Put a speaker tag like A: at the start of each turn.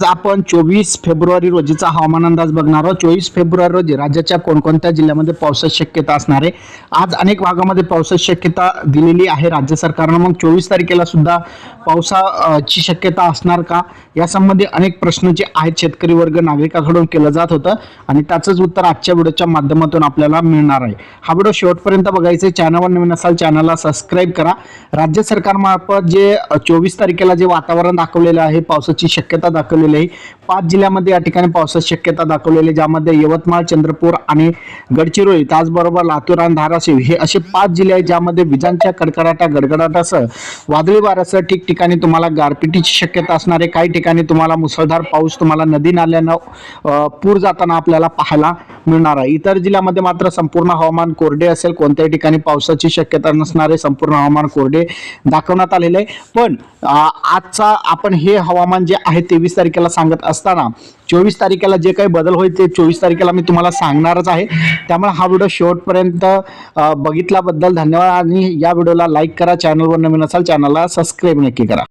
A: आपण 24 फेब्रुवारी रोजीचा हवामान अंदाज बघणार आहोत। 24 फेब्रुवारी रोजी राज्याच्या कोणकोणत्या जिल्ह्यामध्ये पावसाची शक्यता असणार आहे। आज अनेक भागामध्ये पावसाची शक्यता दिलेली आहे राज्य सरकारनं। मग 24 तारखेला सुद्धा पावसाची शक्यता असणार का, यासंबंधी अनेक प्रश्न जे आहेत शेतकरी वर्ग नागरिकांकडून केलं जात होतं आणि त्याचंच उत्तर आजच्या व्हिडिओच्या माध्यमातून आपल्याला मिळणार आहे। हा व्हिडिओ शेवटपर्यंत बघायचा आहे। चॅनलवर नवीन असाल चॅनलला सबस्क्राईब करा। राज्य सरकारमार्फत जे 24 तारखेला जे वातावरण दाखवलेलं आहे, पावसाची शक्यता दाखवलेली आहे, 5 जिल्ह्यामध्ये या ठिकाणी पावसाची शक्यता दाखवलेली आहे, ज्यामध्ये यवतमाळ, चंद्रपूर आणि गडचिरोली, त्याचबरोबर लातूर आणि धाराशिव हे असे 5 जिल्हे आहेत ज्यामध्ये विजांच्या गडगडाटासह वादळी वाऱ्यासह ठिकठिकाणी तुम्हाला गारपिटीची शक्यता असणार आहे। काही ठिकाणी तुम्हाला मुसळधार पाऊस, तुम्हाला नदी नाल्यांना पूर जाताना आपल्याला पाहायला मिळणार आहे। इतर जिल्ह्यामध्ये मात्र संपूर्ण हवामान कोरडे असेल, कोणत्याही ठिकाणी पावसाची शक्यता नसणार आहे, संपूर्ण हवामान कोरडे दाखवण्यात आलेले आहे। पण आजचा आपण हे हवामान जे आहे 23 तारखेला सांगत असताना 24 तारखेला जे काही बदल होईल ते 24 तारखेला मी तुम्हाला सांगणारच आहे। त्यामुळे हा व्हिडिओ शेवटपर्यंत बघितल्याबद्दल धन्यवाद आणि या व्हिडिओला लाईक करा। चॅनलवर नवीन असाल चॅनलला सबस्क्राईब नक्की करा।